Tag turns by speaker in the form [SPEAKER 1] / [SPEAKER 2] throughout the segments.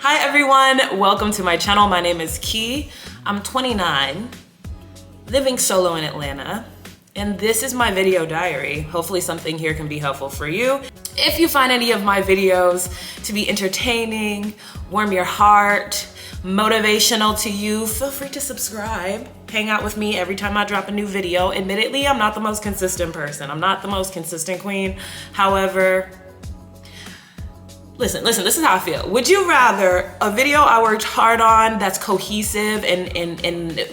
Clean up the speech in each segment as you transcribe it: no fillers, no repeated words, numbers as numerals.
[SPEAKER 1] Hi everyone, welcome to my channel. My name is Key. I'm 29, living solo in Atlanta, and this is my video diary. Hopefully something here can be helpful for you. If you find any of my videos to be entertaining, warm your heart, motivational to you, feel free to subscribe. Hang out with me every time I drop a new video. Admittedly, I'm not the most consistent person. I'm not the most consistent queen. However, listen, this is how I feel. Would you rather a video I worked hard on that's cohesive and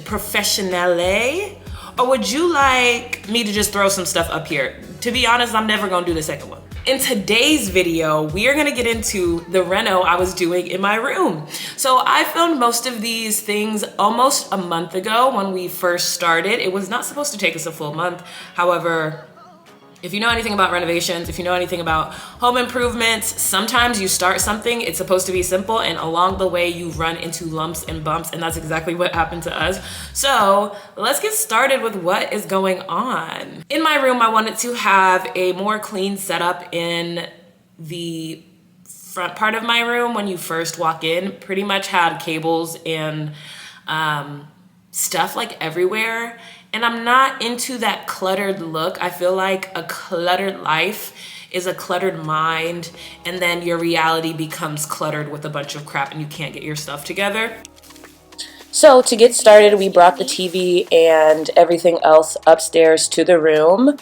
[SPEAKER 1] professionale? Or would you like me to just throw some stuff up here? To be honest, I'm never gonna do the second one. In today's video, we are gonna get into the reno I was doing in my room. So I filmed most of these things almost a month ago when we first started. It was not supposed to take us a full month. However, if you know anything about renovations, if you know anything about home improvements, sometimes you start something, it's supposed to be simple, and along the way you run into lumps and bumps, and that's exactly what happened to us. So let's get started with what is going on. In my room, I wanted to have a more clean setup in the front part of my room. When you first walk in, pretty much had cables and stuff like everywhere. And I'm not into that cluttered look. I feel like a cluttered life is a cluttered mind, and then your reality becomes cluttered with a bunch of crap and you can't get your stuff together. So to get started, we brought the TV and everything else upstairs to the room.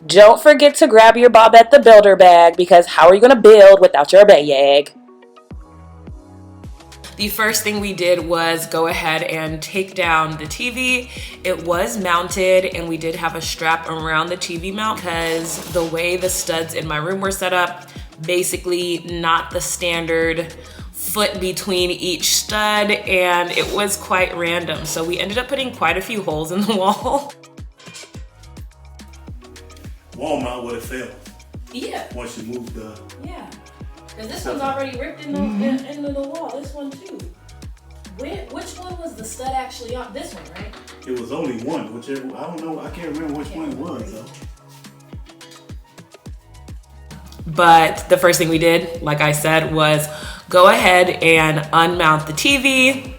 [SPEAKER 1] Don't forget to grab your Bobette the Builder bag, because how are you gonna build without your bag? The first thing we did was go ahead and take down the TV. It was mounted, and we did have a strap around the TV mount because the way the studs in my room were set up, basically not the standard foot between each stud, and it was quite random. So we ended up putting quite a few holes in the wall.
[SPEAKER 2] Wall mount would have failed.
[SPEAKER 1] Yeah.
[SPEAKER 2] Once you move the...
[SPEAKER 1] Yeah. Because this one's already ripped into the wall. This one too. Which one was the stud actually on? This one, right?
[SPEAKER 2] It was only one, whichever, I don't know, I can't remember which one it was though.
[SPEAKER 1] But the first thing we did, like I said, was go ahead and unmount the TV,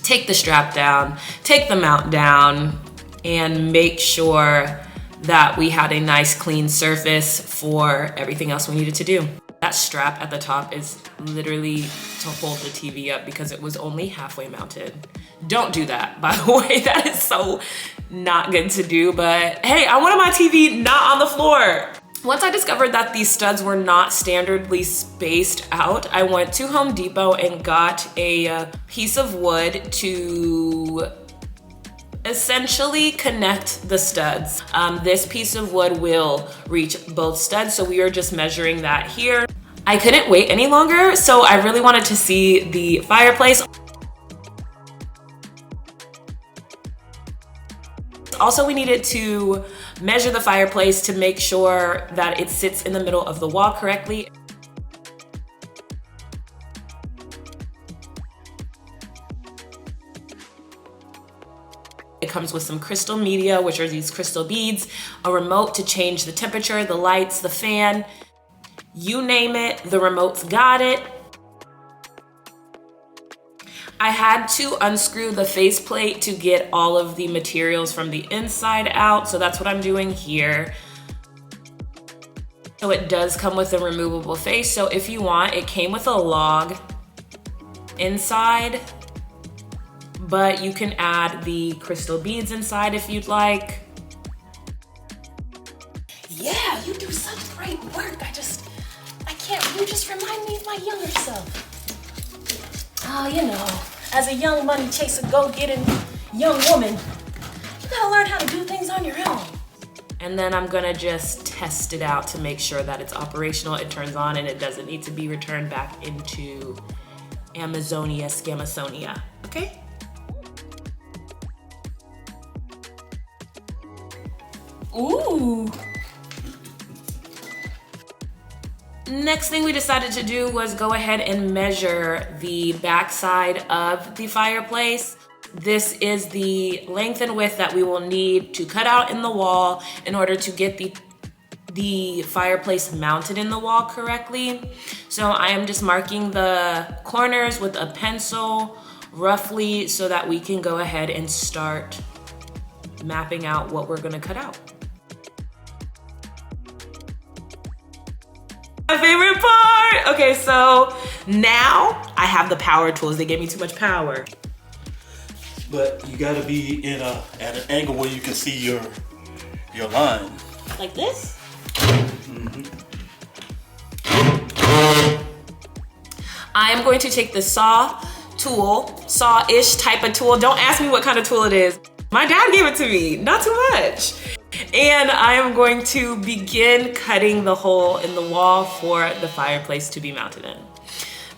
[SPEAKER 1] take the strap down, take the mount down, and make sure that we had a nice clean surface for everything else we needed to do. That strap at the top is literally to hold the TV up because it was only halfway mounted. Don't do that, by the way. That is so not good to do, but hey, I wanted my TV not on the floor. Once I discovered that these studs were not standardly spaced out, I went to Home Depot and got a piece of wood to essentially connect the studs. This piece of wood will reach both studs, so we are just measuring that here. I couldn't wait any longer, so I really wanted to see the fireplace. Also, we needed to measure the fireplace to make sure that it sits in the middle of the wall correctly. It comes with some crystal media, which are these crystal beads, a remote to change the temperature, the lights, the fan, you name it, the remote's got it. I had to unscrew the faceplate to get all of the materials from the inside out, so that's what I'm doing here. So it does come with a removable face, so if you want, it came with a log inside, but you can add the crystal beads inside if you'd like. Yeah, you do such great work. You just remind me of my younger self. Oh, you know, as a young money chaser, go-getting young woman, you gotta learn how to do things on your own. And then I'm gonna just test it out to make sure that it's operational, it turns on, and it doesn't need to be returned back into Amazonia, Scamasonia, okay? Ooh. Next thing we decided to do was go ahead and measure the backside of the fireplace. This is the length and width that we will need to cut out in the wall in order to get the the fireplace mounted in the wall correctly. So I am just marking the corners with a pencil roughly so that we can go ahead and start mapping out what we're gonna cut out. My favorite part! Okay, so now I have the power tools. They gave me too much power.
[SPEAKER 2] But you gotta be at an angle where you can see your line.
[SPEAKER 1] Like this? I am going to take the saw tool, saw-ish type of tool. Don't ask me what kind of tool it is. My dad gave it to me, not too much. And I am going to begin cutting the hole in the wall for the fireplace to be mounted in.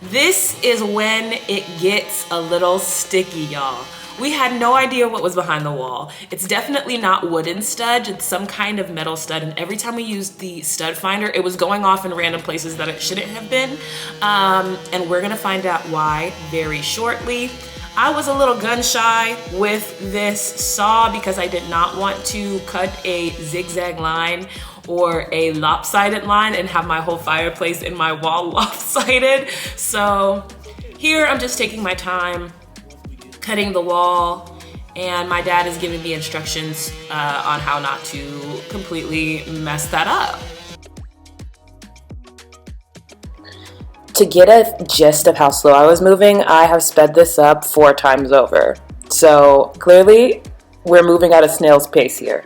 [SPEAKER 1] This is when it gets a little sticky, y'all. We had no idea what was behind the wall. It's definitely not wooden studs, it's some kind of metal stud, and every time we used the stud finder, it was going off in random places that it shouldn't have been. And we're gonna find out why very shortly. I was a little gun shy with this saw because I did not want to cut a zigzag line or a lopsided line and have my whole fireplace in my wall lopsided. So here I'm just taking my time, cutting the wall, and my dad is giving me instructions on how not to completely mess that up.
[SPEAKER 3] To get a gist of how slow I was moving, I have sped this up 4 times over. So clearly, we're moving at a snail's pace here.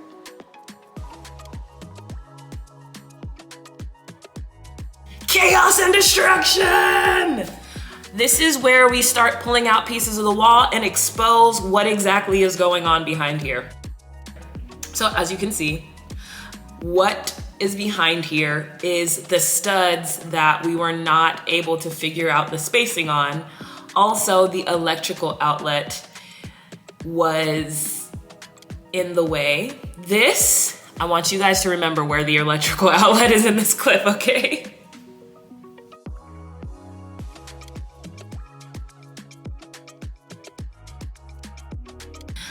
[SPEAKER 1] Chaos and destruction! This is where we start pulling out pieces of the wall and expose what exactly is going on behind here. So as you can see, what is behind here is the studs that we were not able to figure out the spacing on. Also, the electrical outlet was in the way. This, I want you guys to remember where the electrical outlet is in this clip, okay?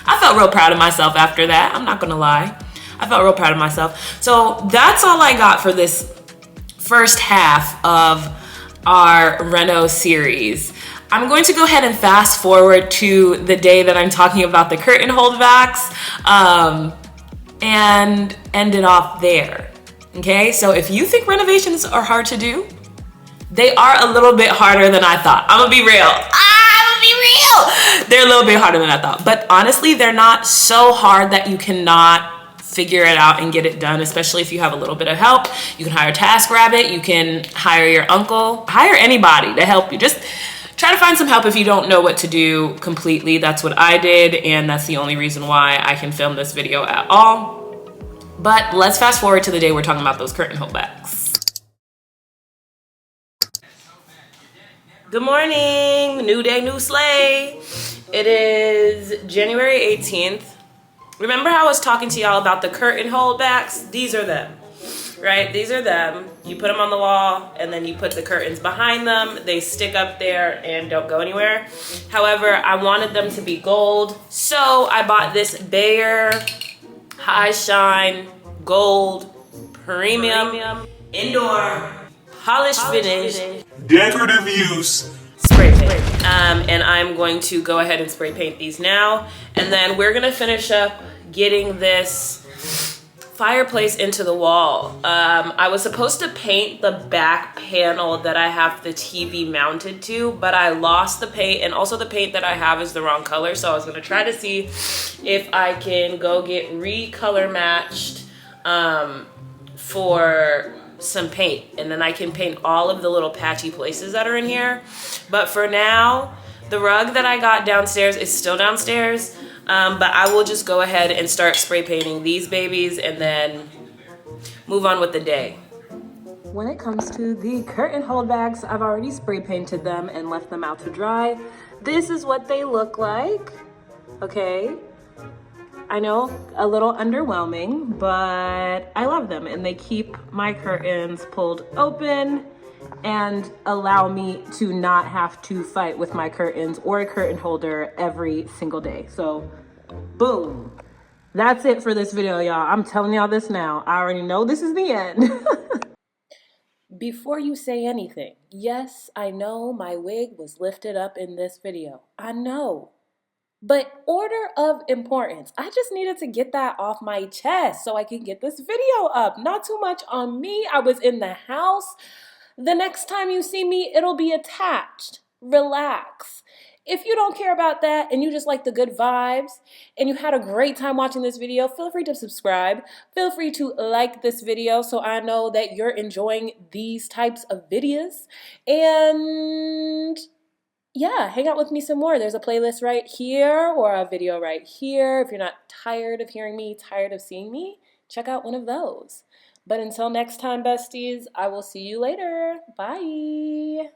[SPEAKER 1] I felt real proud of myself after that, I'm not gonna lie. I felt real proud of myself. So that's all I got for this first half of our Reno series. I'm going to go ahead and fast forward to the day that I'm talking about the curtain holdbacks and end it off there. Okay, so if you think renovations are hard to do, they are a little bit harder than I thought. I'm gonna be real. They're a little bit harder than I thought, but honestly, they're not so hard that you cannot figure it out and get it done, especially if you have a little bit of help. You can hire TaskRabbit, you can hire your uncle, hire anybody to help you. Just try to find some help if you don't know what to do completely. That's what I did, and that's the only reason why I can film this video at all. But let's fast forward to the day we're talking about those curtain holdbacks. Good morning, new day, new sleigh. It is January 18th. Remember how I was talking to y'all about the curtain holdbacks? These are them, right? These are them. You put them on the wall and then you put the curtains behind them. They stick up there and don't go anywhere. However, I wanted them to be gold. So I bought this Bayer High Shine Gold Premium Indoor Polish Finish
[SPEAKER 2] Decorative use.
[SPEAKER 1] spray paint. And I'm going to go ahead and spray paint these now. And then we're gonna finish up getting this fireplace into the wall. I was supposed to paint the back panel that I have the TV mounted to, but I lost the paint, and also the paint that I have is the wrong color. So I was gonna try to see if I can go get recolor matched for some paint, and then I can paint all of the little patchy places that are in here. But for now, the rug that I got downstairs is still downstairs, but I will just go ahead and start spray painting these babies and then move on with the day. When it comes to the curtain holdbacks, I've already spray painted them and left them out to dry. This is what they look like, okay? I know, a little underwhelming, but I love them, and they keep my curtains pulled open and allow me to not have to fight with my curtains or a curtain holder every single day. So, boom, That's it for this video, y'all. I'm telling y'all this now. I already know this is the end.
[SPEAKER 3] Before you say anything, yes, I know my wig was lifted up in this video. I know. But order of importance, I just needed to get that off my chest so I can get this video up. Not too much on me. I was in the house. The next time you see me, it'll be attached. Relax. If you don't care about that and you just like the good vibes and you had a great time watching this video, feel free to subscribe. Feel free to like this video so I know that you're enjoying these types of videos. And yeah, hang out with me some more. There's a playlist right here or a video right here. If you're not tired of hearing me, tired of seeing me, check out one of those. But until next time, besties, I will see you later. Bye.